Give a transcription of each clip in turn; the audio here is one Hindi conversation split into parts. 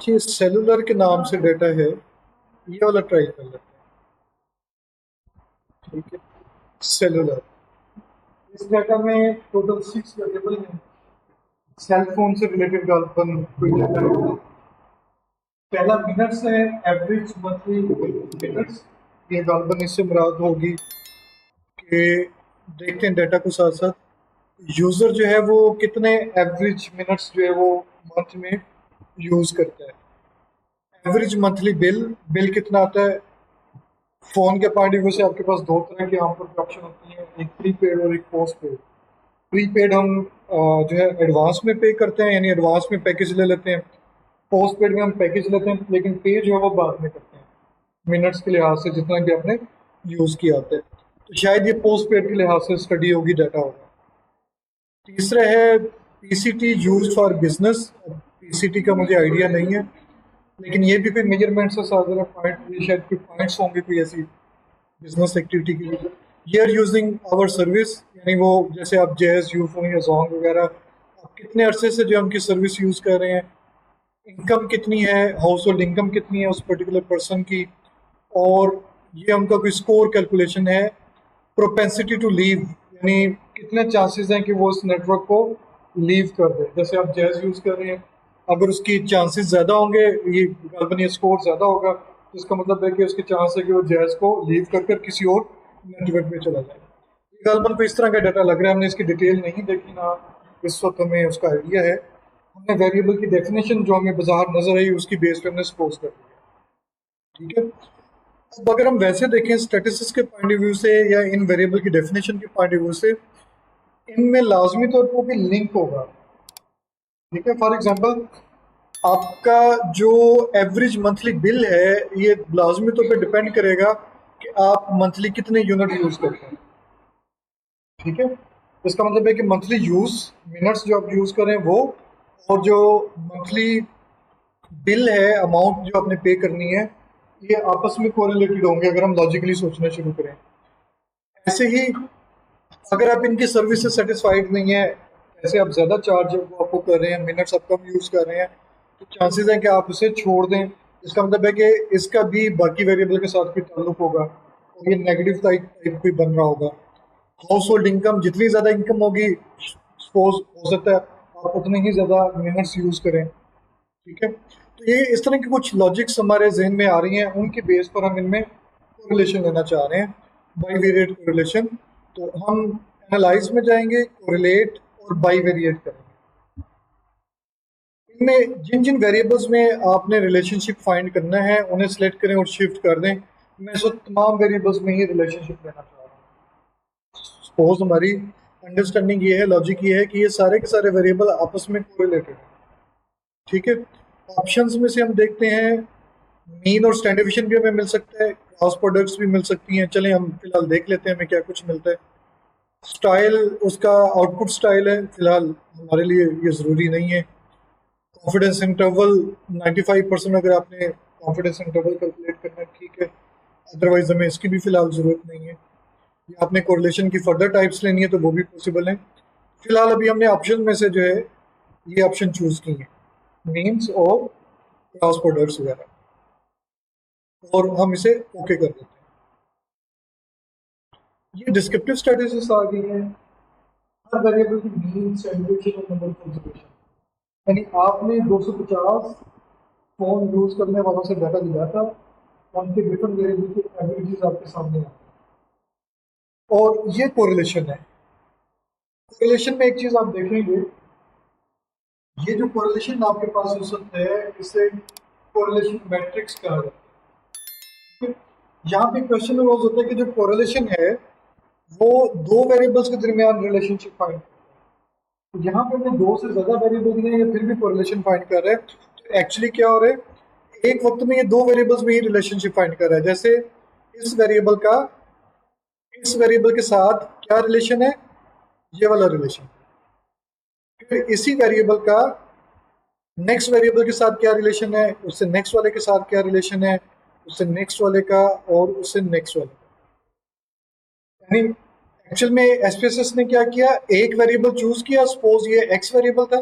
कि सेलुलर के नाम से डेटा है, ये वाला ट्राई कर लेते हैं। ठीक है, सेलुलर। इस डेटा में टोटल 6 वेरिएबल हैं। सेल फोन से रिलेटेड गालपन कोई डेटा है। पहला मिनट्स है, एवरेज मंथली मिनट्स। ये गालपन इससे मुराद होगी कि देखते हैं डेटा को साथ साथ यूज़र जो है वो कितने एवरेज मिनट्स जो है वो मंथ में यूज़ करता है। एवरेज मंथली बिल, बिल कितना आता है। फ़ोन के पॉइंट ऑफ व्यू से आपके पास दो तरह की आमतौर ऑप्शन होती हैं, एक प्रीपेड और एक पोस्ट पेड। प्रीपेड हम जो है एडवांस में पे करते हैं, यानी एडवांस में पैकेज ले लेते हैं। पोस्ट पेड में हम पैकेज लेते हैं लेकिन पे जो है वो बाद में करते हैं, मिनट्स के लिहाज से जितना भी आपने यूज़ किया होता है। तो शायद ये पोस्ट पेड के लिहाज से स्टडी होगी, डाटा होगा। तीसरा है PCT use for business. PCT का मुझे आइडिया नहीं है, लेकिन ये भी कोई मेजरमेंट्स है साथ जरा पॉइंट, ये शायद कोई पॉइंट्स होंगे कोई ऐसी बिजनेस एक्टिविटी के लिए। ये आर यूजिंग आवर सर्विस, यानी वो जैसे आप जैज यूफोन या जोंग वगैरह, आप कितने अरसे से जो उनकी सर्विस यूज़ कर रहे हैं, इनकम कितनी है, हाउस होल्ड इनकम कितनी है उस पर्टिकुलर पर्सन की। और ये उनका कोई स्कोर कैलकुलेशन है। प्रोपेंसिटी टू लीव, यानी कितने चांसेस हैं कि वो इस नेटवर्क को लीव कर दे। जैसे आप जैज यूज़ कर रहे हैं, अगर उसकी चांसेस ज़्यादा होंगे, ये गालबन ये स्कोर ज़्यादा होगा, तो इसका मतलब है कि उसके चांस है कि वो जैज को लीव कर कर किसी और नेटवर्क में चला जाए। ये गालबन को इस तरह का डाटा लग रहा है। हमने इसकी डिटेल नहीं देखी ना इस वक्त हमें उसका आइडिया है। हमने वेरिएबल की डेफिनेशन जो हमें बाजार नजर आई उसकी बेस पे हमने सपोज कर दिया। ठीक है, अब अगर हम वैसे देखें स्टैटिस्टिक्स के पॉइंट ऑफ व्यू से या इन वेरिएबल की डेफिनेशन के पॉइंट ऑफ व्यू से, इनमें लाजमी तौर पर भी लिंक होगा। ठीक है, फॉर एग्जांपल आपका जो एवरेज मंथली बिल है, ये लाजमी तौर पे डिपेंड करेगा कि आप मंथली कितने यूनिट यूज करते हैं। ठीक है, इसका मतलब है कि मंथली यूज, मिनट्स जो आप यूज करें वो, और जो मंथली बिल है, अमाउंट जो आपने पे करनी है, ये आपस में कोरिलेटेड होंगे अगर हम लॉजिकली सोचना शुरू करें। ऐसे ही अगर आप इनकी सर्विस से सेटिस्फाइड नहीं है, ऐसे आप ज़्यादा चार्ज वो आपको कर रहे हैं, मिनट्स आप कम यूज़ कर रहे हैं, तो चांसेस हैं कि आप उसे छोड़ दें। इसका मतलब है कि इसका भी बाकी वेरिएबल के साथ कोई ताल्लुक होगा और ये नेगेटिव टाइप टाइप कोई बन रहा होगा। हाउस होल्ड इनकम, जितनी ज़्यादा इनकम होगी, सपोज हो सकता है आप उतने ही ज़्यादा मिनट्स यूज़ करें। ठीक है, तो ये इस तरह की कुछ लॉजिक्स हमारे जहन में आ रही हैं, उनके बेस पर हम इनमें कोरिलेशन लेना चाह रहे हैं, बाईवेरिएट कोरिलेशन। तो हम एनालाइज में जाएंगे, कोरिलेट और बाईवेरिएट करेंगे। इनमें जिन जिन वेरिएबल्स में आपने रिलेशनशिप फाइंड करना है उन्हें सेलेक्ट करें और शिफ्ट कर दें। मैं इस वक्त तमाम वेरिएबल्स में ही रिलेशनशिप लेना चाह रहा हूँ। सपोज हमारी अंडरस्टैंडिंग ये है, लॉजिक ये है कि ये सारे के सारे वेरिएबल आपस में कोरिलेटेड हैं। ठीक है, ऑप्शंस में से हम देखते हैं, मीन और स्टैंडर्ड डिवीजन भी हमें मिल सकता है, क्रॉस प्रोडक्ट्स भी मिल सकती हैं। चलें हम फिलहाल देख लेते हैं हमें क्या कुछ मिलता है। स्टाइल, उसका आउटपुट स्टाइल है, फिलहाल हमारे लिए ये ज़रूरी नहीं है। कॉन्फिडेंस इंटरवल 95%, अगर आपने कॉन्फिडेंस इंटरवल कैलकुलेट करना है ठीक है, अदरवाइज हमें इसकी भी फिलहाल ज़रूरत नहीं है। या आपने कोरिलेशन की फर्दर टाइप्स लेनी है तो वो भी पॉसिबल है। फिलहाल अभी हमने ऑप्शन में से जो है ये ऑप्शन चूज़ की है, मीन्स और क्रॉस प्रोडक्ट्स वगैरह, और हम इसे ओके कर देते हैं। ये डिस्क्रिप्टिव स्ट्रेटजीज आ गई हैं। हर वेरिएबल की मीन, स्टैंडर्ड और नंबर ऑफ ऑब्जर्वेशन, यानी आपने 250 फोन यूज करने वालों से डाटा लिया था, उनके डिफरेंट वेरिएबल के एवरेजेस आपके सामने आते हैं और ये कोरिलेशन है। कोरिलेशन में एक चीज आप देखेंगे, ये जो कोरिलेशन आपके पास हो सकता है इसे कोरिलेशन मैट्रिक्स कहा जाता है। यहाँ पे क्वेश्चन रोज होता है कि जो कोरिलेशन है वो दो वेरिएबल्स के दरमियान रिलेशनशिप फाइंड करता है। तो यहाँ पे हमने दो से ज्यादा वेरिएबल दिए हैं, फिर भी कोरिलेशन फाइंड कर रहे हैं। तो एक्चुअली क्या हो रहा है, एक वक्त में ये दो वेरिएबल्स में ही रिलेशनशिप फाइंड कर रहा है। जैसे इस वेरिएबल का इस वेरिएबल के साथ क्या रिलेशन है, ये वाला रिलेशन। फिर इसी वेरिएबल का नेक्स्ट वेरिएबल के साथ क्या रिलेशन है, उससे नेक्स्ट वाले के साथ क्या रिलेशन है, उससे नेक्स्ट वाले का, और उससे नेक्स्ट वाले का। यानी एक्चुअल में एसपीएसएस ने क्या किया, एक वेरिएबल चूज किया, सपोज ये एक्स वेरिएबल था,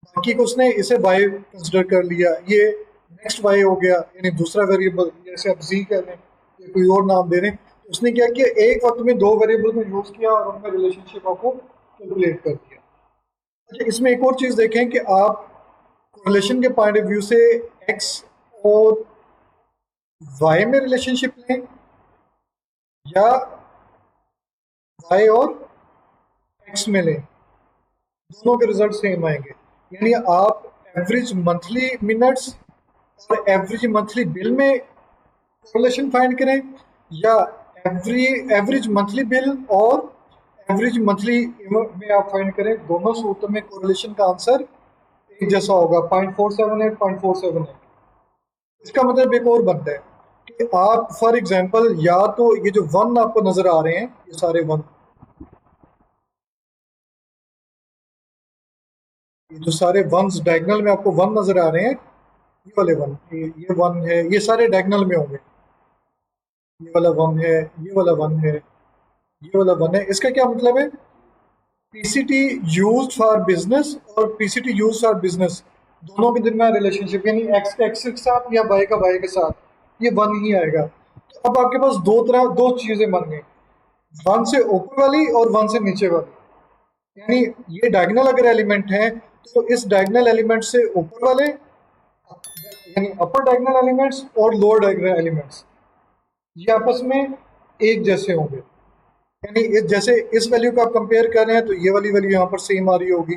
बाकी को उसने इसे y कंसिडर कर लिया, ये नेक्स्ट y हो गया, यानी दूसरा वेरिएबल, जैसे आप z कह लें या कोई और नाम दे दें। तो उसने क्या किया, एक वक्त में दो वेरिएबल को यूज किया और उनका रिलेशनशिप आपको कैलकुलेट कर दिया। अच्छा, इसमें एक और चीज़ देखें कि आप कोरिलेशन के पॉइंट ऑफ व्यू से x और y में रिलेशनशिप लें या y और x में लें, दोनों के रिजल्ट सेम आएंगे। यानी आप एवरेज मंथली मिनट्स और एवरेज मंथली बिल में कोरिलेशन फाइंड करें, या एवरेज मंथली बिल और एवरेज मंथली में आप फाइंड करें, दोनों सूत्रों में कोरिलेशन का आंसर एक जैसा होगा, 0.478 0.478। इसका मतलब एक और बनता है कि आप फॉर एग्जांपल या तो ये जो वन आपको नजर आ रहे हैं, ये सारे वन, ये जो सारे वंस डायगोनल में आपको वन नजर आ रहे हैं, ये वाले वन, ये वन है, ये सारे डायगोनल में होंगे। ये वाला वन है, ये वाला वन है, ये वाला वन है। इसका क्या मतलब है, पीसीटी यूज्ड फॉर बिजनेस और पीसीटी यूज्ड फॉर बिजनेस दोनों के दरमियान रिलेशनशिप, यानी एक्स का एक्स के साथ या वाई का वाई के साथ, ये वन ही आएगा। तो अब आपके पास दो चीजें बन गई, वन से ऊपर वाली और वन से नीचे वाली। यानी ये डायगोनल अगर एलिमेंट है तो इस डायगोनल एलिमेंट से ऊपर वाले, यानी अपर डायगोनल एलिमेंट्स और लोअर डायगोनल एलिमेंट्स, ये आपस में एक जैसे होंगे। यानी जैसे इस वैल्यू को आप कंपेयर कर रहे हैं तो ये वाली वैल्यू यहाँ पर सेम आ रही होगी,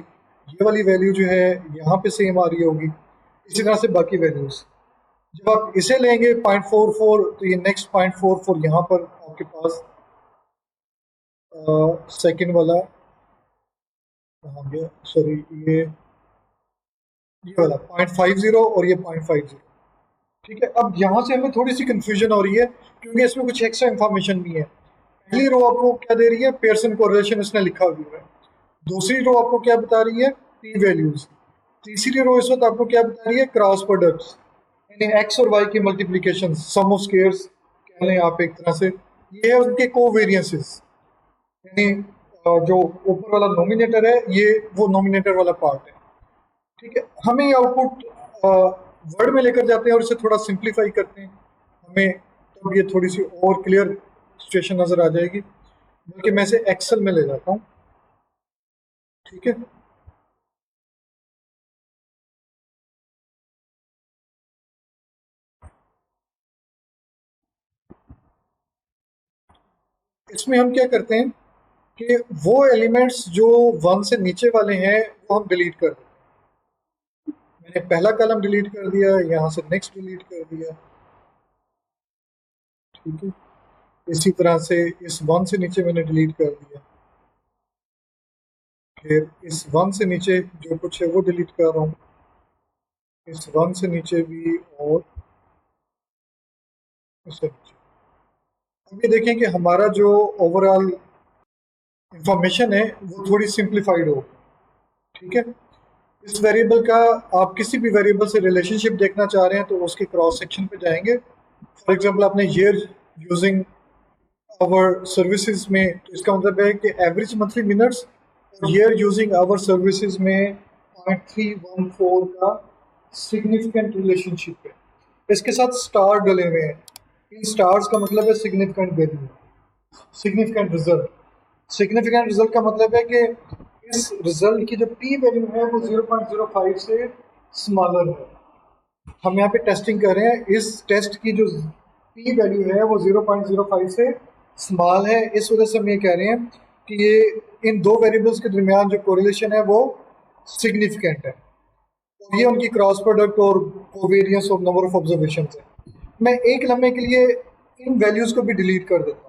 ये वाली वैल्यू जो है यहाँ पे सेम आ रही होगी, इसी तरह से बाकी वैल्यूज। जब आप इसे लेंगे 0.44, तो ये नेक्स्ट 0.44 यहाँ पर आपके पास सेकंड वाला कहाँ गया, सॉरी, ये वाला 0.50 और ये 0.50। ठीक है, अब यहाँ से हमें थोड़ी सी कंफ्यूजन हो रही है क्योंकि इसमें कुछ एक्स्ट्रा इन्फॉर्मेशन भी है। पहली रो आपको क्या दे रही है, पेयरसन कोरिलेशन इसने लिखा हुआ है। दूसरी रो आपको क्या बता रही है, पी वैल्यूज। तीसरी रो इस वक्त आपको क्या बता रही है, क्रॉस प्रोडक्ट्स, यानी एक्स और वाई की मल्टीप्लीकेशन, सम ऑफ स्क्वायर्स कह लें आप एक तरह से। ये है उनके कोवेरियंसेस, यानी जो ऊपर वाला नोमिनेटर है ये वो नोमिनेटर वाला पार्ट है। ठीक है, हमें ये आउटपुट वर्ड में लेकर जाते हैं और इसे थोड़ा सिंप्लीफाई करते हैं, हमें तब ये थोड़ी सी और क्लियर सिचुएशन नजर आ जाएगी। बल्कि मैं इसे एक्सेल में ले जाता हूँ। ठीक है, इसमें हम क्या करते हैं कि वो एलिमेंट्स जो वन से नीचे वाले हैं वो हम डिलीट कर देते हैं। मैंने पहला कॉलम डिलीट कर दिया, यहाँ से नेक्स्ट डिलीट कर दिया। ठीक है, इसी तरह से इस वन से नीचे मैंने डिलीट कर दिया, फिर इस वन से नीचे जो कुछ है वो डिलीट कर रहा हूँ, इस वन से नीचे भी, और इससे नीचे। अब ये देखें कि हमारा जो ओवरऑल इंफॉर्मेशन है वो थोड़ी सिंप्लीफाइड हो। ठीक है, इस वेरिएबल का आप किसी भी वेरिएबल से रिलेशनशिप देखना चाह रहे हैं तो उसके क्रॉस सेक्शन पे जाएंगे। फॉर एग्जांपल आपने ईयर यूजिंग आवर सर्विसेज में, तो इसका मतलब है कि एवरेज मंथली मिनट्स और ईयर यूजिंग आवर सर्विसेज में 0.314 का सिग्निफिकेंट रिलेशनशिप है। इसके साथ स्टार डले हुए हैं, इन स्टार्स का मतलब है significant value, significant result. Significant result का मतलब है कि इस रिजल्ट की जो पी वैल्यू है वो 0.05 से स्मॉलर है। हम यहाँ पे टेस्टिंग कर रहे हैं, इस टेस्ट की जो पी वैल्यू है वो 0.05 से स्मॉल है। इस वजह से हम ये कह रहे हैं कि ये इन दो वेरिएबल्स के दरमियान जो कोरिलेशन है वो सिग्निफिकेंट है, और ये उनकी क्रॉस प्रोडक्ट और covariance of number of observation है। मैं एक लम्हे के लिए इन वैल्यूज को भी डिलीट कर देता हूँ।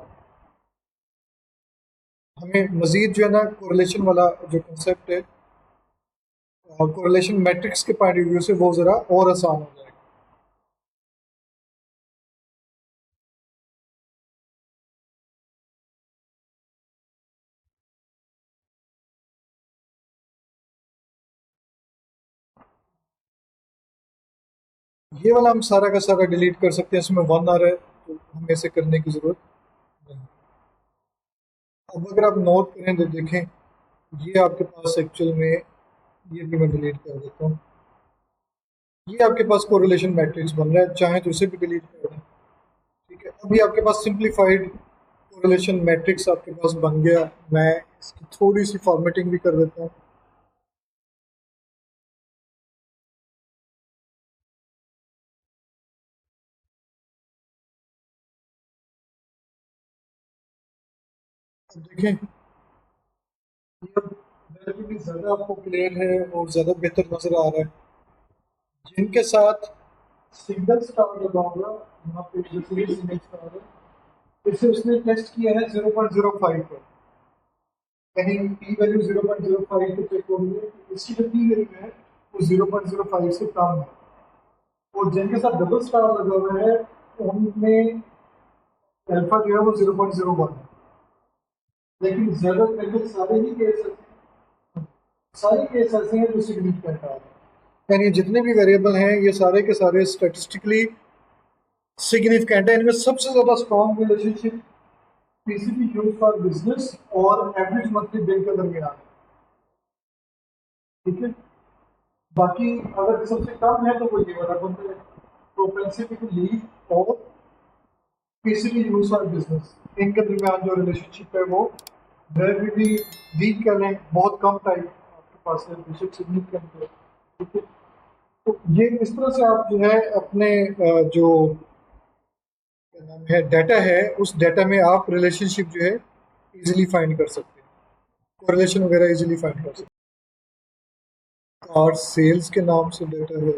हमें मजीद जो है ना कोरिलेशन वाला जो कंसेप्ट है, कोरिलेशन मैट्रिक्स के पॉइंट ऑफ व्यू से वो ज़रा और आसान हो जाएगा। ये वाला हम सारा का सारा डिलीट कर सकते हैं, इसमें वन आ रहा है तो हमें इसे करने की ज़रूरत नहीं। अब अगर आप नोट करें तो देखें, ये आपके पास एक्चुअल में ये भी मैं डिलीट कर देता हूँ। ये आपके पास कोरिलेशन मैट्रिक्स बन रहा है, चाहे तो इसे भी डिलीट कर दें। ठीक है, अभी आपके पास सिंप्लीफाइड कोरिलेशन मैट्रिक्स आपके पास बन गया। मैं इसकी थोड़ी सी फॉर्मेटिंग भी कर देता हूँ। अब देखें, ये अब relatively ज़्यादा आपको क्लियर है और ज़्यादा बेहतर नज़र आ रहा है। जिनके साथ सिंगल स्टार लगा होगा, यहाँ पे जो सिंगल स्टार है, इसे उसने टेस्ट किया है 0.05 पर, यानी पी वैल्यू 0.05 पे चेक हो गई है। इसकी जो पी वैल्यू है वो 0.05 से कम है। और जिनके साथ डबल स्टार लगा हुआ है उनमें अल्फा जो है वो 0.01 है। लेकिन ज्यादा लगभग सारे केस ऐसे हैं जो सिग्निफिकेंट आ रहे हैं, यानी जितने भी वेरिएबल हैं ये सारे के सारे स्टैटिस्टिकली सिग्निफिकेंट है। इनमें सबसे ज्यादा strong relationship PCB use for business और एवरेज मंथली बिल के दरमियान है। ठीक है, बाकी अगर सबसे कम है तो वो ये वाला बनता है, प्रोपेंसिटी टू लीव और पीसीबी यूज फॉर बिजनेस, इनके दरमियान जो रिलेशनशिप है वो रिलेटिवली वीक कर लें, बहुत कम टाइम आपके पास है, बेशक सिग्निफिकेंट है। ठीक है, तो ये इस तरह से आप जो है अपने जो क्या नाम है डाटा है, उस डाटा में आप रिलेशनशिप जो है इजीली फाइंड कर सकते हैं, कोरिलेशन वगैरह इजीली फाइंड कर सकते हैं। और सेल्स के नाम से डाटा है।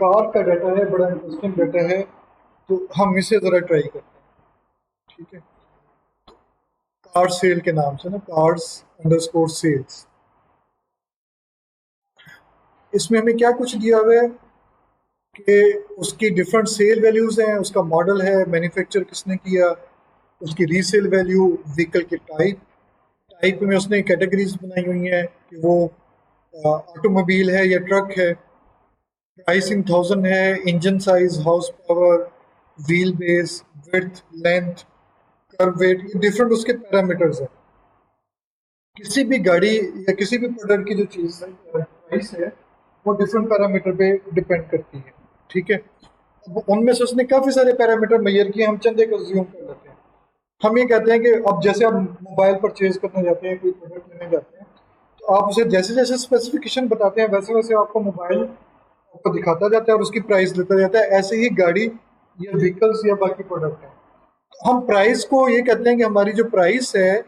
कार का डाटा है, बड़ा इंटरेस्टिंग डाटा है, तो हम इसे ज़रा ट्राई करते हैं। ठीक है, कार सेल के नाम से ना, कार्स अंडरस्कोर सेल्स, इसमें हमें क्या कुछ दिया हुआ है कि उसकी डिफरेंट सेल वैल्यूज़ हैं, उसका मॉडल है, मैन्युफैक्चर किसने किया, उसकी रीसेल वैल्यू, व्हीकल की टाइप, टाइप में उसने कैटेगरीज बनाई हुई हैं कि वो ऑटोमोबाइल है या ट्रक है, प्राइस इन थाउजेंड है, engine size, horse power, wheel base, width, length, curve wait, ये डिफरेंट उसके पैरामीटर्स हैं। किसी भी गाड़ी या किसी भी प्रोडक्ट की जो चीज़ है, प्राइस है, वो डिफरेंट पैरामीटर पे डिपेंड करती है। ठीक है, अब उनमें से उसने काफ़ी सारे पैरामीटर मेजर किए, हम चंद एक अज्यूम कर लेते हैं। हम ये कहते हैं कि अब जैसे आप मोबाइल परचेज करने जाते हैं, कोई प्रोडक्ट लेने जाते हैं, तो आप उसे जैसे जैसे स्पेसिफिकेशन बताते हैं वैसे वैसे आपको मोबाइल आपको दिखाता जाता है और उसकी प्राइस देता जाता है। ऐसे ही गाड़ी या व्हीकल्स या बाकी प्रोडक्ट है, तो हम प्राइस को ये कहते हैं कि हमारी जो प्राइस है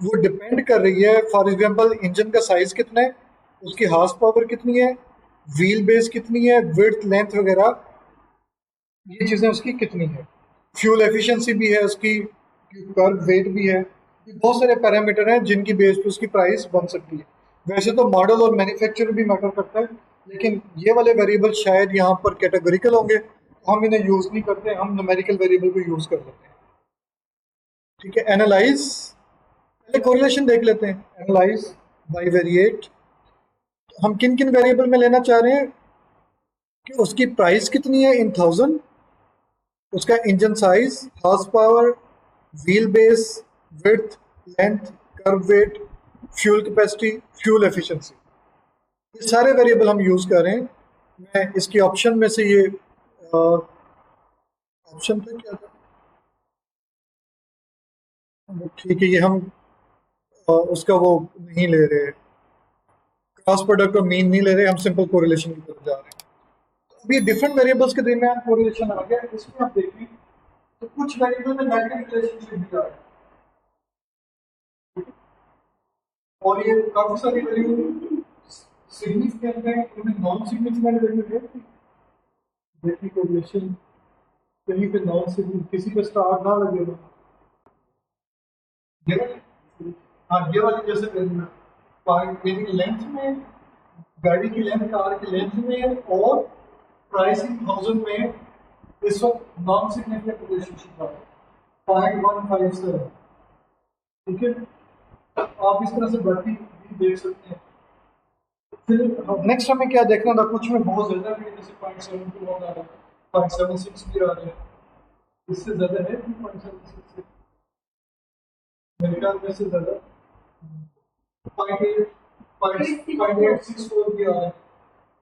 वो डिपेंड कर रही है, फॉर एग्जांपल इंजन का साइज कितना है, उसकी हॉर्स पावर कितनी है, व्हील बेस कितनी है, विड्थ लेंथ वगैरह, ये चीज़ें उसकी कितनी है, फ्यूल एफिशिएंसी भी है उसकी, कर्व वेट भी है। ये बहुत सारे पैरामीटर हैं जिनकी बेस पे उसकी प्राइस बन सकती है। वैसे तो मॉडल और मैन्युफैक्चर भी मैटर करता है, लेकिन ये वाले वेरिएबल शायद यहाँ पर कैटेगोरिकल होंगे, तो हम इन्हें यूज़ नहीं करते, हम न्यूमेरिकल वेरिएबल को यूज़ कर लेते हैं। ठीक है, एनालाइज, पहले कोरिलेशन देख लेते हैं, एनालाइज बाई वेरिएट। हम किन किन वेरिएबल में लेना चाह रहे हैं कि उसकी प्राइस कितनी है इन थाउजेंड, उसका engine size, horse power, wheel base, width, length, curve wait, fuel capacity, fuel efficiency, ये सारे वेरिएबल हम यूज़ कर रहे हैं। मैं इसकी ऑप्शन में से ये ऑप्शन था क्या था, ठीक है, ये हम उसका वो नहीं ले रहे, क्रॉस प्रोडक्ट और मीन नहीं ले रहे, हम सिंपल कोरिलेशन की तरफ जा रहे हैं। अब ये डिफरेंट वेरिएबल्स के दरमियान कोरिलेशन आ गया, इसमें आप देखें तो कुछ वेरिएबल में नेगेटिव रिलेशनशिप भी आ रहा है, और ये काफी सारी वैल्यू सिग्निफिकेंट है, इनमें नॉन सिग्निफिकेंट वैल्यू है। देखिए कोरिलेशन कहीं पे नॉन सिग्निफिकेंट, किसी पे स्टार ना लगे हो, ये वाली, हाँ ये वाली जैसे वैल्यू है, पॉइंट यानी लेंथ में, गाड़ी की लेंथ, कार की लेंथ में और प्राइसिंग थाउजेंड में इस वक्त नॉन सिग्निफिकेंट रिलेशनशिप है 0.157। ठीक है, आप इस तरह से बढ़ती भी देख सकते हैं। फिर नेक्स्ट हमें क्या देखना था, कुछ में बहुत ज्यादा भी है, जैसे 0.72 आ रहा है, 0.76 भी आ रहा है, इससे ज्यादा है 2.76 से। मेरे ख्याल में से ज़्यादा 0.864 भी आ रहा है।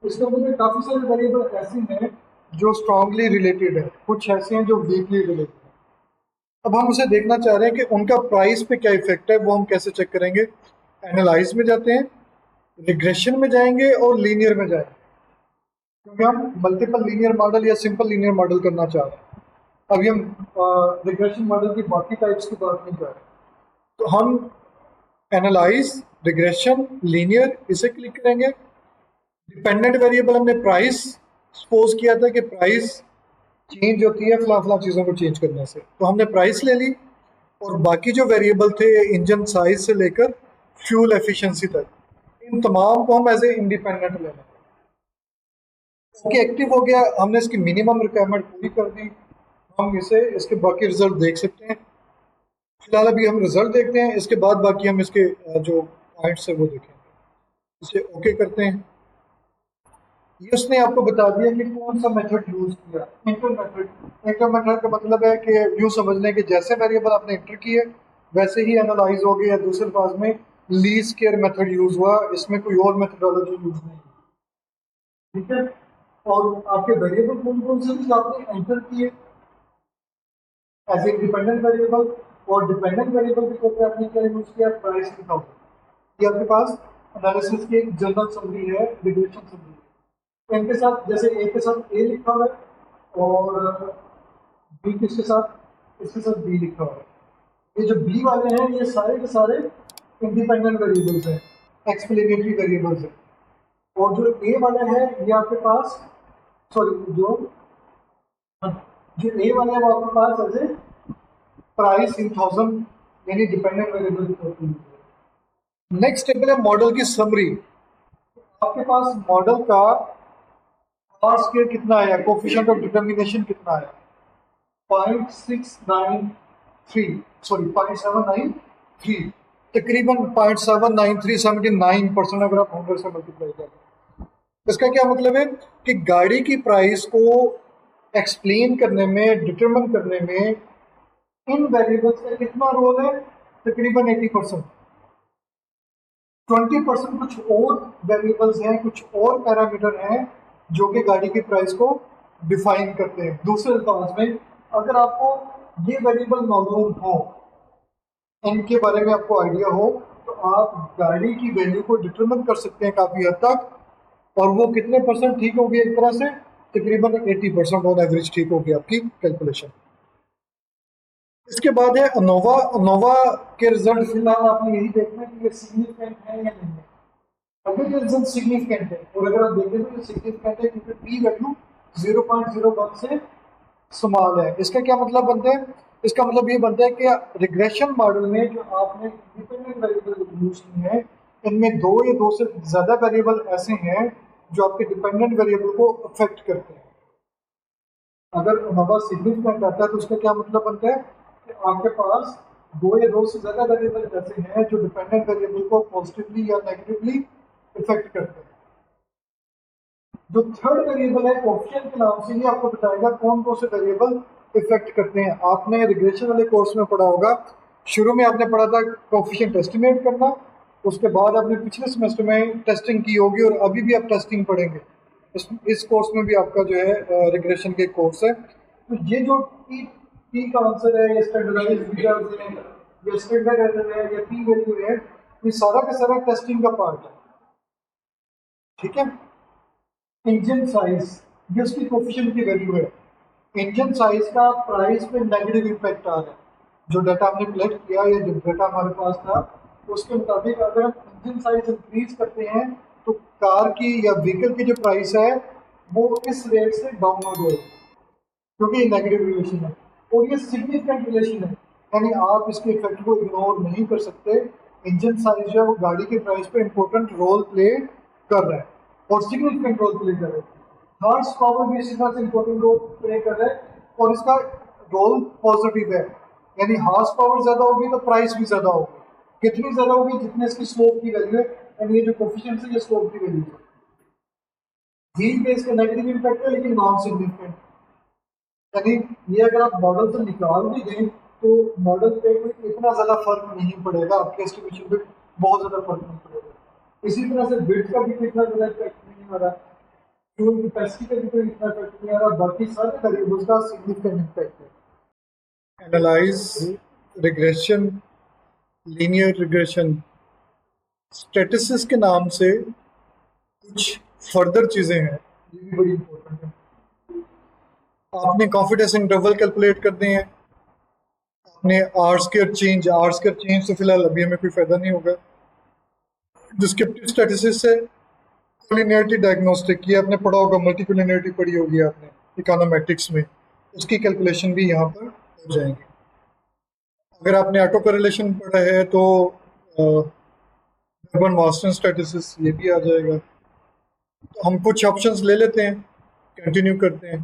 इसके अंदर में काफ़ी सारे वेरिएबल ऐसे हैं जो स्ट्रांगली रिलेटेड है, कुछ ऐसे हैं जो वीकली रिलेटेड है। अब हम उसे देखना चाह रहे हैं कि उनका प्राइस पे क्या इफेक्ट है, वो हम कैसे चेक करेंगे। एनालाइज में जाते हैं, रिग्रेशन में जाएंगे और लीनियर में जाएंगे, क्योंकि हम मल्टीपल लीनियर मॉडल या सिंपल लीनियर मॉडल करना चाह रहे हैं। अभी हम रिग्रेशन मॉडल की बाकी टाइप्स की बात नहीं कर रहे। तो हम एनालाइज, रिग्रेशन, लीनियर इसे क्लिक करेंगे। डिपेंडेंट वेरिएबल हमने प्राइस सपोज किया था कि प्राइस चेंज होती है फला फला चीज़ों को चेंज करने से, तो हमने प्राइस ले ली। और बाकी जो वेरिएबल थे इंजन साइज से लेकर फ्यूल एफिशिएंसी तक, इन तमाम को हम एज ए इंडिपेंडेंट लेना। ओके, एक्टिव हो गया, हमने इसकी मिनिमम रिक्वायरमेंट पूरी कर दी। हम इसे इसके बाकी रिजल्ट देख सकते हैं। फिलहाल अभी हम रिजल्ट देखते हैं, इसके बाद बाकी हम इसके जो पॉइंट्स है वो देखेंगे। इसे ओके करते हैं। ये उसने आपको बता दिया कि कौन सा मेथड यूज किया, इंटर मेथड। इंटर मेथड का मतलब है कि यूँ समझ लें कि जैसे वेरिएबल आपने इंटर किए वैसे ही एनालाइज हो गया, या दूसरे पास में लीस्ट स्क्वायर मेथड यूज हुआ, इसमें कोई और मेथडोलॉजी यूज नहीं। ठीक है, और आपके वेरिएबल कौन कौन से जो आपने एंटर किए एज ए डिपेंडेंट वेरिएबल, और डिपेंडेंट वेरिएबल के तौर पे आपने क्या यूज किया, प्राइस लिखा हुआ। ये आपके पास एनालिसिस की एक जनरल समरी है, रिग्रेशन समरी है। इनके साथ जैसे ए के साथ ए लिखा हुआ है और बी किसके साथ, इसके साथ बी लिखा हुआ है। ये जो बी वाले हैं ये सारे के सारे इंडिपेंडेंट वेरिएबल्स हैं, एक्सप्लेनेटरी वेरिएबल्स हैं। और जो ए वाला है ये आपके पास, सॉरी जो ए वाला है वो आपके पास as a price in thousand, यानी डिपेंडेंट वेरिएबल की तौर पर। नेक्स्ट टेबल है मॉडल की समरी। आपके पास मॉडल का आर स्क्वायर कितना आया, कोफिशिएंट ऑफ डिटरमिनेशन कितना आया, 0.693, सॉरी 0.793, तकरीबन 0.793, 79% अगर आप 100 से मल्टीप्लाई करें। इसका क्या मतलब है कि गाड़ी की प्राइस को एक्सप्लेन करने में, डिटरमिन करने में इन वेरिएबल्स का कितना रोल है, तकरीबन 80%। 20% कुछ और वेरिएबल्स हैं, कुछ और पैरामीटर हैं जो कि गाड़ी की प्राइस को डिफाइन करते हैं। दूसरे अल्फाज में, अगर आपको ये वेरिएबल मालूम हो, इनके बारे में आपको आइडिया हो, तो आप गाड़ी की वैल्यू को डिटरमिन कर सकते हैं काफ़ी हद तक। और वो कितने परसेंट ठीक होगी, एक तरह से तकरीबन 80% ऑन एवरेज ठीक होगी आपकी कैलकुलेशन। इसके बाद है अनोवा। अनोवा के रिजल्ट फिलहाल आपने यही देखना है कि ये सिग्निफिकेंट है या नहीं है। अगर ये रिजल्ट सिग्निफिकेंट है, और अगर आप देखें तो ये सिग्निफिकेंट है क्योंकि पी वैल्यू 0.01 से स्मॉल है। इसका क्या मतलब बनता है, इसका मतलब ये बनता है कि रिग्रेशन मॉडल में जो आपने इंडिपेंडेंट वेरिएबल यूज किए हैं, इनमें दो या दो से ज़्यादा वेरिएबल ऐसे हैं जो आपके डिपेंडेंट वेरिएबल को अफेक्ट करते हैं। अगर नंबर सिग्निफिकेंट आता है तो उसका क्या मतलब बनता है कि आपके पास दो या दो से ज़्यादा वेरिएबल ऐसे हैं जो डिपेंडेंट वेरिएबल को पॉजिटिवली या नेगेटिवली इफेक्ट करते हैं। जो थर्ड वेरिएबल है कोफिशिएंट के नाम से, ये आपको बताएगा कौन कौन से वेरिएबल इफेक्ट करते हैं। आपने रिग्रेशन वाले कोर्स में पढ़ा होगा, शुरू में आपने पढ़ा था कोफिशिएंट एस्टिमेट करना, उसके बाद आपने पिछले सेमेस्टर में टेस्टिंग की होगी, और अभी भी आप टेस्टिंग पढ़ेंगे। इस कोर्स में भी आपका जो है रिग्रेशन के कोर्स है। तो ये जो पी का आंसर है, ये स्टैंडर्डाइज्ड फीचर्स है, ये स्टैंडर्ड एरर है, ये पी वैल्यू है, ये सारा का सारा टेस्टिंग का पार्ट है। ठीक है। इंजन साइज, ये उसकी कोफिशिएंट की वैल्यू है। इंजन साइज का प्राइस पे नेगेटिव इम्पैक्ट आ रहा है। जो डाटा हमने कलेक्ट किया या जो डाटा हमारे पास था उसके मुताबिक अगर हम इंजन साइज इंक्रीज करते हैं तो कार की या व्हीकल की जो प्राइस है वो इस रेट से डाउन हो जाएगी, क्योंकि ये नेगेटिव रिलेशन है और ये सिग्निफिकेंट रिलेशन है, यानी आप इसके इफेक्ट को इग्नोर नहीं कर सकते। इंजन साइज जो है वो गाड़ी के प्राइस पे इंपॉर्टेंट रोल प्ले कर रहा है और सिग्निफिकेंट रोल प्ले कर रहा है। हॉर्स पावर भी इसी तरह से इंपॉर्टेंट रोल प्ले कर रहा है और इसका रोल पॉजिटिव है, यानी हॉर्स पावर ज़्यादा होगी तो प्राइस भी ज़्यादा होगी। कितनी ज़्यादा होगी, जितने इसकी स्लोप की वैल्यू है, यानी ये जो कोफिशिएंट है ये स्लोप की वैल्यू है। व्हील बेस का नेगेटिव इम्पैक्ट है लेकिन नॉन सिग्निफिकेंट, यानी ये अगर आप मॉडल से निकाल भी दें तो मॉडल पे कोई इतना ज़्यादा फर्क नहीं पड़ेगा, आपके एस्टिमेशन पे बहुत ज़्यादा फर्क नहीं पड़ेगा। इसी तरह से बिट का भी कोई इतना ज़्यादा इफेक्ट नहीं हो रहा, फ्यूल कैपेसिटी का भी कोई इतना इफेक्ट नहीं आ रहा, बाकी सारे वेरिएबल्स का सिग्निफिकेंट इम्पैक्ट है। Analyse, regression, linear regression, statistics के नाम से कुछ फर्दर चीज़ें हैं, ये भी बड़ी इंपॉर्टेंट है। आपने कॉन्फिडेंस इंटरवल कैलकुलेट करने हैं, आपने आर स्क्वायर चेंज तो फिलहाल अभी हमें कोई फायदा नहीं होगा। डिस्क्रिप्टिव स्टैटिस्टिक्स है, कोलिनियरिटी डायग्नोस्टिक, ये आपने पढ़ा होगा, मल्टी कोलिनियरिटी पढ़ी होगी आपने इकोनोमेट्रिक्स में, उसकी कैलकुलेशन भी यहाँ पर हो जाएंगी। अगर आपने ऑटो कोरिलेशन पढ़ा है तो अर्बन वास्टन स्टैटिस्टिक्स ये भी आ जाएगा। तो हम कुछ ऑप्शंस ले लेते हैं, कंटिन्यू करते हैं।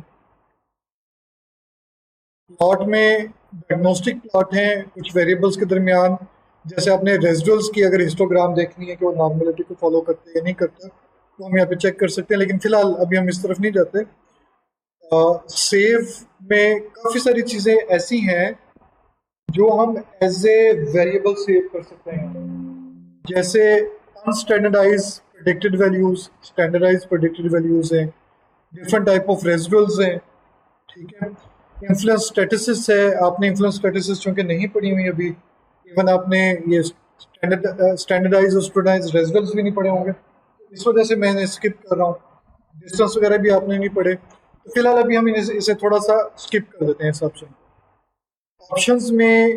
प्लॉट में डायग्नोस्टिक प्लॉट हैं कुछ वेरिएबल्स के दरमियान, जैसे आपने रेजिडुअल्स की अगर हिस्टोग्राम देखनी है कि वो नॉर्मेलिटी को फॉलो करते हैं या नहीं करते, तो हम यहाँ पे चेक कर सकते हैं, लेकिन फिलहाल अभी हम इस तरफ नहीं जाते। सेव में काफ़ी सारी चीज़ें ऐसी हैं जो हम एज ए वेरिएबल सेव कर सकते हैं, जैसे unstandardize predicted values, standardize predicted values हैं, डिफरेंट टाइप ऑफ रेजिडुअल्स हैं, ठीक है। इन्फ्लुएंस स्टैटिस्टिक्स है, आपने इन्फ्लुएंस स्टैटिस्टिक्स चूँकि नहीं पढ़ी हुई अभी, इवन आपने ये स्टैंडर्डाइज और स्टैंडर्डाइज रेजिडुअल्स भी नहीं पढ़े होंगे, इस वजह से मैं स्किप कर रहा हूँ। डिस्टेंस वगैरह भी आपने नहीं पढ़े, तो फिलहाल अभी हम इसे थोड़ा सा स्किप कर देते हैं इस ऑप्शन। ऑप्शंस में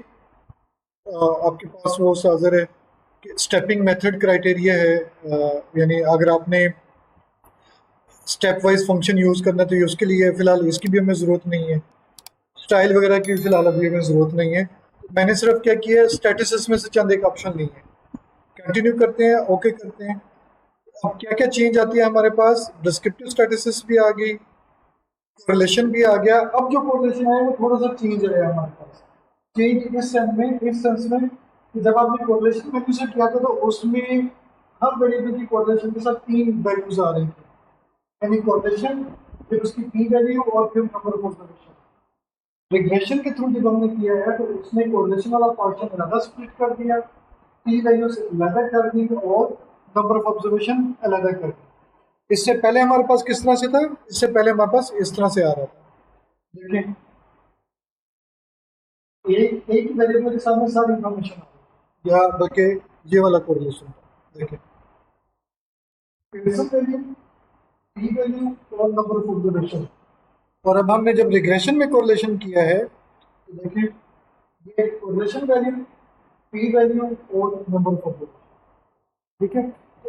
आपके पास वो साजर है कि स्टेपिंग मेथड क्राइटेरिया है, यानी अगर आपने स्टेप वाइज फंक्शन यूज़ करना तो ये उसके लिए है, फिलहाल इसकी भी हमें ज़रूरत नहीं है। स्टाइल वगैरह की फिलहाल अभी हमें ज़रूरत नहीं है। मैंने सिर्फ क्या किया है, स्टैटिस्टिक्स में से चंद एक ऑप्शन लिए हैं। कंटिन्यू करते हैं, ओके करते हैं। अब क्या क्या चेंज आती है हमारे पास, डिस्क्रिप्टिव स्टैटिस्टिक्स भी आ गई, कोरिलेशन भी आ गया। अब जो कोरिलेशन है वो थोड़ा सा चेंज है हमारे पास। चेंज इस सेंस में कि जब आपने कोरिलेशन वैल्यू सेट किया था तो उसमें हर वेरिएबल की कोरिलेशन के साथ 3 वैल्यूज आ रही थी, यानी कोरिलेशन, फिर उसकी पी वैल्यू और फिर नंबर ऑफ ऑब्जर्वेशन। रिग्रेशन के थ्रू जब हमने किया है तो उसने कोरिलेशन वाला पोर्शन अलग स्प्लिट कर दिया, पी वैल्यू से अलग कर दी और नंबर ऑफ ऑब्जर्वेशन अलग कर दी। इससे पहले हमारे पास किस तरह से था, इससे पहले हमारे पास इस तरह से आ रहा था। देखिए एक ही वेरिएबल के सामने सारी इंफॉर्मेशन आ रही है, या बल्कि ये वाला कोरिलेशन था। देखिए वैल्यू, पी वैल्यू और नंबर ऑफ ऑब्जर्वेशन। और अब हमने जब रिग्रेशन में कोरिलेशन किया है तो देखिए ये कोरिलेशन वैल्यू, पी वैल्यू और नंबर ऑफ ऑब्जर्वेशन, ठीक है।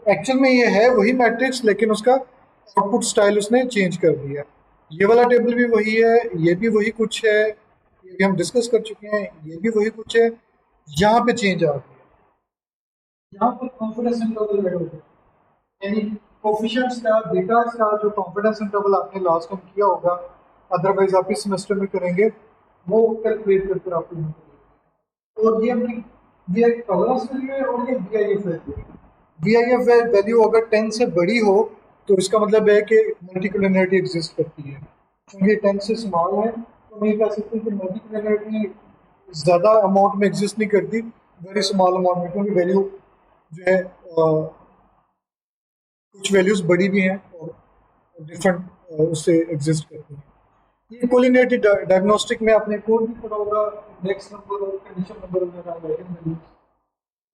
एक्चुअल में ये है वही मैट्रिक्स, लेकिन उसका आउटपुट स्टाइल उसने चेंज कर दिया। ये वाला टेबल भी वही है, ये भी वही कुछ है, ये भी हम डिस्कस कर चुके हैं, ये भी वही कुछ है। यहाँ पे चेंज आ गया, यहाँ पर कॉन्फिडेंस इंटरवल ऐड हो गया, यानी कोफिशिएंट्स का, बीटास का जो कॉन्फिडेंस इंटरवल आपने लास्ट टाइम किया होगा, अदरवाइज आप इस सेमेस्टर में करेंगे, वो कैलकुलेट करके आपको मिलेगा। और ये हमने ये टॉलरेंस वैल्यू है और ये बीआईएफ वैल्यू है। बीआईएफ वैल्यू अगर 10 से बड़ी हो तो इसका मतलब है कि मल्टीकोलिनियरिटी एग्जिस्ट करती है। क्योंकि 10 से स्मॉल है तो नहीं कह सकते कि मल्टीकोलिनियरिटी ज़्यादा अमाउंट में एग्जिस्ट नहीं करती, वेरी स्मॉल अमाउंट में, क्योंकि वैल्यू जो है कुछ वैल्यूज बड़ी भी हैं और डिफरेंट उससे एग्जिस्ट करती हैं। ये कोलिनियरिटी डायग्नोस्टिक में आपने कोड भी पढ़ा होगा, इंडेक्स नंबर और कंडीशन नंबर वगैरह वैल्यूज,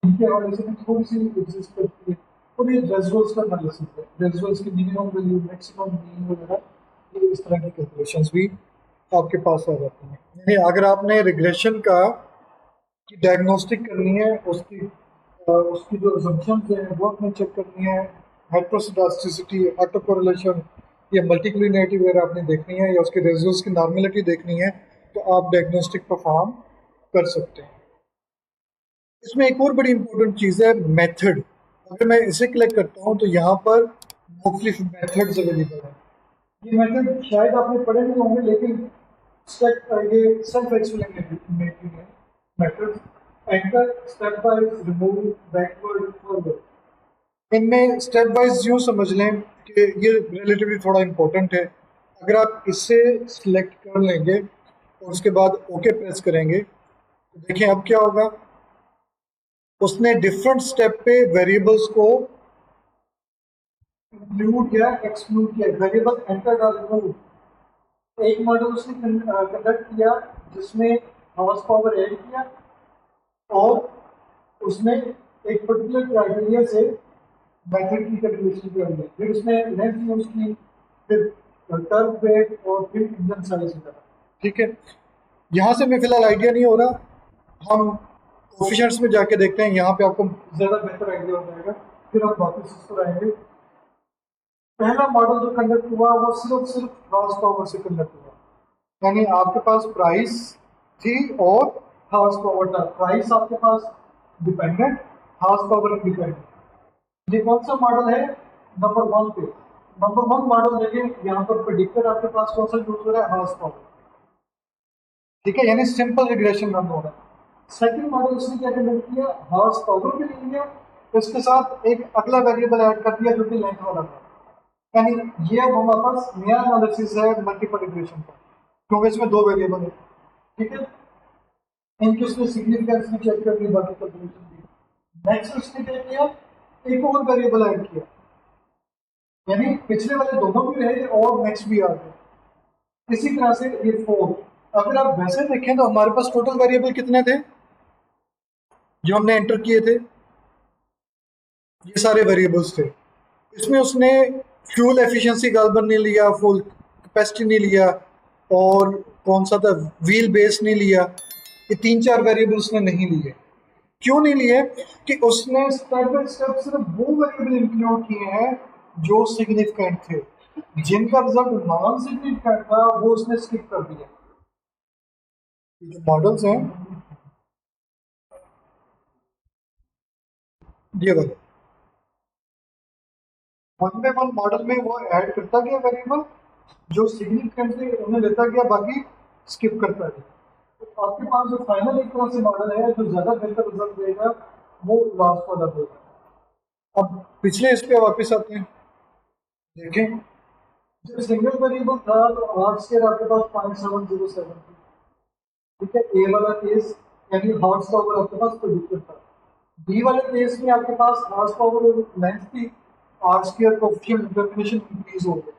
इनके हवाले से भी थोड़ी सी एग्जिस्ट करती है। और ये रेजिडुअल्स का एनालिसिस है, रेजिडुअल्स की मिनिमम वैल्यू, मैक्सिमम मीन वगैरह, ये इस तरह की कैलकुलेशंस भी आपके पास आ जाती हैं। यानी अगर आपने रिग्रेशन का की डायग्नोस्टिक करनी है, उसकी जो assumptions हैं वो आपने चेक करनी है, हेटेरोस्केडास्टिसिटी, ऑटो कोरिलेशन या मल्टीकोलिनियरिटी वगैरह आपने देखनी है, या उसके रेजिडुअल्स की नॉर्मेलिटी देखनी है, तो आप डायग्नोस्टिक परफॉर्म कर सकते हैं। इसमें एक और बड़ी इंपॉर्टेंट चीज़ है मेथड। अगर मैं इसे क्लिक करता हूँ तो यहाँ पर मुख्तलिफ मेथड्स अवेलेबल हैं। ये मेथड शायद आपने पढ़े नहीं होंगे, लेकिन ये सेल्फ एक्सप्लेनेटरी है method. Enter, step wise, remove, backward, forward. इनमें स्टेप वाइज यूँ समझ लें कि ये रिलेटिवली थोड़ा इंपॉर्टेंट है। अगर आप इसे सिलेक्ट कर लेंगे और उसके बाद ओके प्रेस करेंगे देखें अब क्या होगा, उसने डिफरेंट स्टेप पे वेरिएबल्स को इंक्लूड या एक्सक्लूड किया, वेरिएबल एंटर और रिमूव। एक मॉडल उसने कंडक्ट किया जिसमें हॉर्स पावर ऐड किया और उसने एक पर्टिकुलर क्राइटेरिया से मेथड की कैलकुलेशन कर ली, फिर उसने लेंथ यूज की, फिर टर्ब वेट और फिर इंजन साइज वगैरह। ठीक है, यहाँ से मैं फिलहाल आइडिया नहीं हो रहा, हम कोफिशिएंट्स में जाके देखते हैं, यहाँ पे आपको ज़्यादा बेहतर आइडिया हो जाएगा, फिर हम वापस इस पर आएंगे। पहला मॉडल जो कंडक्ट हुआ वो सिर्फ हॉर्स पावर से कंडक्ट हुआ, यानी आपके पास प्राइस थी और हॉर्स पावर था, प्राइस आपके पास डिपेंडेंट, हॉर्स पावर इंडिपेंडेंट। ये कौन सा मॉडल है? नंबर 1 पे, नंबर 1 मॉडल देखें, यहाँ पर प्रेडिक्टर आपके पास कौन सा यूज हो रहा है? Horse power. ठीक है, यानी सिंपल रिग्रेशन रन हो रहा है। सेकंड मॉडल उसने क्या कंडक्ट किया? हॉर्स पावर भी ले लिया, उसके साथ एक अगला वेरिएबल ऐड कर दिया जो कि लेंथ वाला था। यानी ये अब हमारे पास नया एनालिसिस है मल्टीपल रिग्रेशन का, क्योंकि इसमें 2 वेरिएबल है। ठीक है, इनकी उसने सिग्निफिकेंस भी चेक कर ली, बाकी कैलकुलेशन भी। नेक्स्ट उसने क्या किया? एक और वेरिएबल ऐड किया, यानी पिछले वाले दोनों भी रहे और नेक्स्ट भी आ गए। इसी तरह से ये 4। अगर आप वैसे देखें तो हमारे पास टोटल वेरिएबल कितने थे जो हमने एंटर किए थे? ये सारे वेरिएबल्स थे। इसमें उसने फ्यूल एफिशिएंसी गालबन नहीं लिया, फुल कैपेसिटी नहीं लिया, और कौन सा था, व्हील बेस नहीं लिया। ये 3-4 वेरिएबल उसने नहीं लिए। क्यों नहीं लिए? कि उसने स्टेप बाय स्टेप सिर्फ वो वेरिएबल इंक्लूड किए हैं जो सिग्निफिकेंट थे, जिनका रिजल्ट नॉन सिग्निफिकेंट था वो उसने स्किप कर दिया। जो मॉडल्स हैं ये वाले, 1 बाय 1 मॉडल में वो ऐड करता गया वेरिएबल, जो सिग्निफिकेंट थे उन्हें लेता गया, बाकी स्किप करता गया। तो आपके पास जो फाइनल एक तरह से मॉडल है जो ज्यादा बेहतर रिजल्ट देगा वो लास्ट वाला देगा। अब पिछले इस पे वापस आते हैं, देखें जब सिंगल वेरिएबल था तो आर स्क्वायर आपके पास 0.707 थी। ठीक है, ए वाला केस यानी हॉर्स पावर आपके पास प्रेडिक्टेड था। बी वाले केस में आपके पास हॉर्स पावर और लेंथ थी, R square coefficient determination increase हो गया।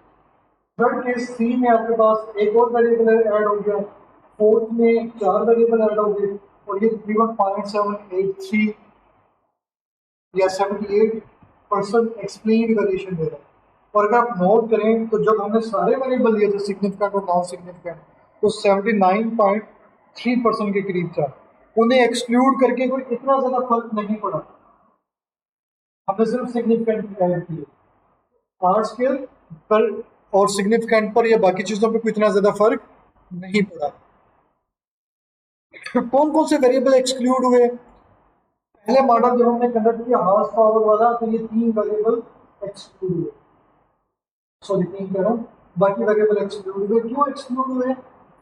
थर्ड केस सी में आपके पास एक और वेरिएबल ऐड हो गया, फोर्थ में 4 वेरिएबल ऐड हो गए, और ये तकरीबन 0.783 या 78% एक्सप्लेन वेरिएशन दे रहा है। और अगर आप नोट करें तो जब हमने सारे वेरिएबल लिए थे सिग्निफिकेंट और नॉन सिग्निफिकेंट, तो 79.3% के करीब था। उन्हें एक्सक्लूड करके कोई इतना ज़्यादा फर्क नहीं पड़ा, हमने सिर्फ सिग्निफिकेंट ऐड किए। आर स्केल पर और सिग्निफिकेंट पर या बाकी चीज़ों पर कोई इतना ज़्यादा फर्क नहीं पड़ा। कौन कौन से वेरिएबल एक्सक्लूड हुए? पहले मॉडल जब हमने कंडक्ट किया हॉर्स पावर वाला, तो ये 3 वेरिएबल एक्सक्लूड हुए, सॉरी 3 कह रहा हूँ, बाकी वेरिएबल एक्सक्लूड हुए। क्यों एक्सक्लूड हुए?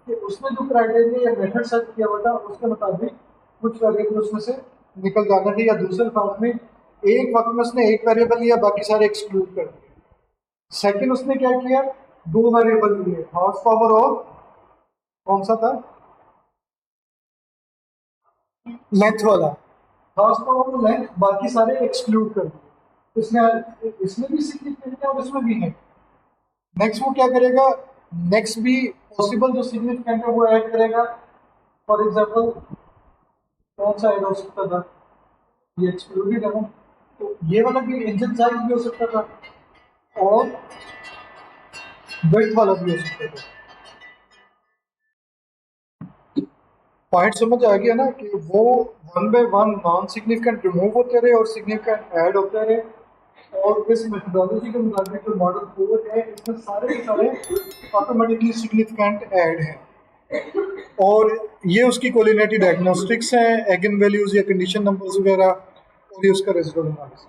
कि उसने जो क्राइटेरिया या मेथड सेट किया हुआ था उसके मुताबिक कुछ वेरिएबल उसमें से निकल जाने थे, या दूसरे फॉर्म में एक वक्त में उसने एक वेरिएबल लिया, बाकी सारे एक्सक्लूड कर दिए। सेकंड उसने क्या किया? 2 वेरिएबल लिए, हॉर्स पावर और कौन सा था, लेंथ वाला। हॉर्स पावर और लेंथ बाकी सारे एक्सक्लूड कर दिए। इसमें भी सिग्निफिकेंट है और इसमें भी है। नेक्स्ट वो क्या करेगा? नेक्स्ट भी पॉसिबल जो सिग्निफिकेंट है वो ऐड करेगा। फॉर एग्जांपल कौन सा ऐड हो सकता था? ये एक्सक्लूडेड है ना, तो ये वाला भी इंजन साइज भी हो सकता था और विड्थ वाला भी हो सकता था। पॉइंट समझ आ गया ना कि वो 1 बाय 1 नॉन सिग्निफिकेंट रिमूव होते रहे और सिग्निफिकेंट ऐड होते रहे। और इस मेथडोलॉजी के मुताबिक जो मॉडल 4 है इसमें सारे के सारे ऑटोमेटिकली सिग्निफिकेंट ऐड हैं, और ये उसकी कोलिनेटरी डायग्नोस्टिक्स हैं, एगन वैल्यूज या कंडीशन नंबर्स वगैरह, और ये उसका रेजिडुअल एनालिसिस।